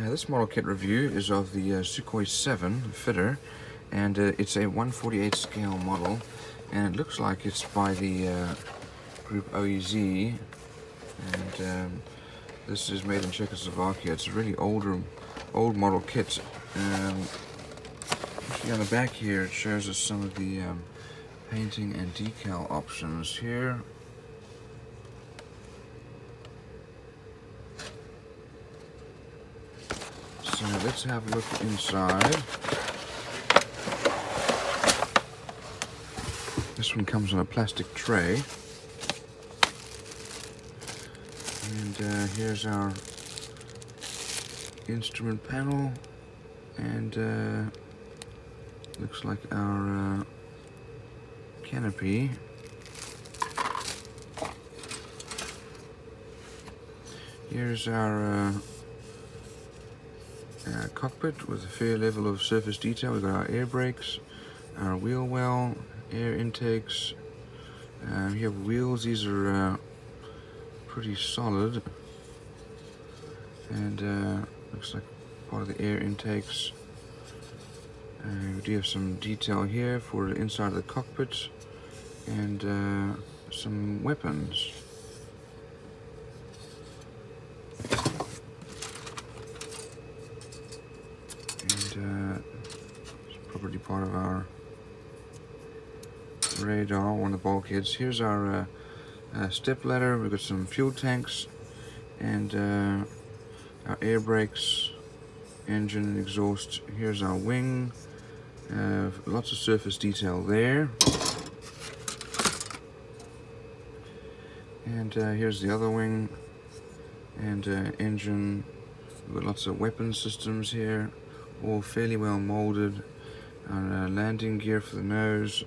This model kit review is of the Sukhoi 7 fitter, and it's a 1/48 scale model, and it looks like it's by the group OEZ, and this is made in Czechoslovakia. It's a really old model kit. Actually on the back here it shows us some of the painting and decal options here. So let's have a look inside. This one comes on a plastic tray. And here's our instrument panel, and looks like our canopy. Here's our cockpit with a fair level of surface detail. We've got our air brakes, our wheel well, air intakes. We have wheels. These are pretty solid, and looks like part of the air intakes. We do have some detail here for the inside of the cockpit, and some weapons. It's probably part of our radar, one of the bulkheads. Here's our step ladder. We've got some fuel tanks, and our air brakes, engine, exhaust. Here's our wing. Lots of surface detail there. And here's the other wing, and engine. We've got lots of weapon systems here, all fairly well molded. Our landing gear for the nose.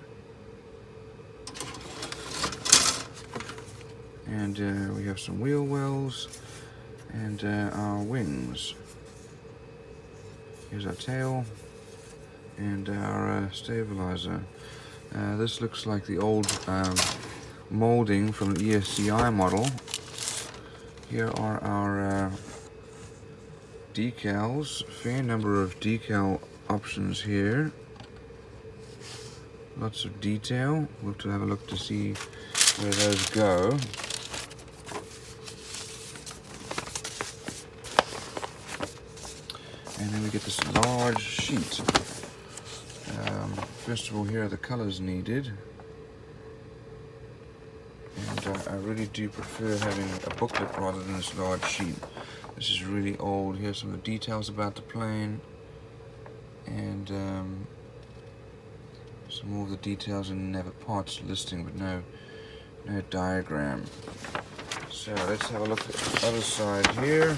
And we have some wheel wells, and our wings. Here's our tail, and our stabilizer. This looks like the old molding from the ESCI model. Here are our decals. Fair number of decal options here. Lots of detail. We'll have to have a look to see where those go. And then we get this large sheet. First of all, here are the colors needed. And I really do prefer having a booklet rather than this large sheet. This is really old. Here's some of the details about the plane. And some more of the details, and have a parts listing, but no diagram. So let's have a look at the other side here.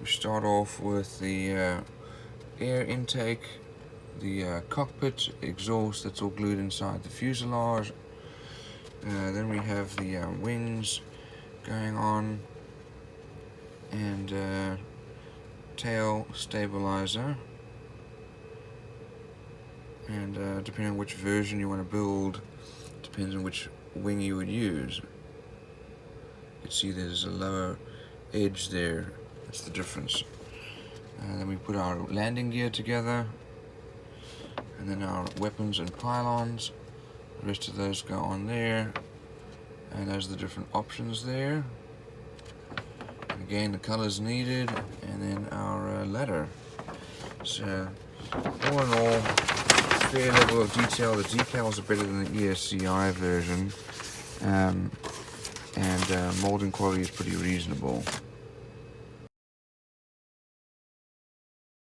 We start off with the air intake, the cockpit, exhaust that's all glued inside the fuselage. Then we have the wings going on, and tail stabilizer. And depending on which version you want to build, depends on which wing you would use. You can see there's a lower edge there. That's the difference. Then we put our landing gear together, and then our weapons and pylons. The rest of those go on there, and those are the different options there. And again, the colors needed, and then our ladder. So all in all, fair level of detail. The decals are better than the ESCI version, and molding quality is pretty reasonable.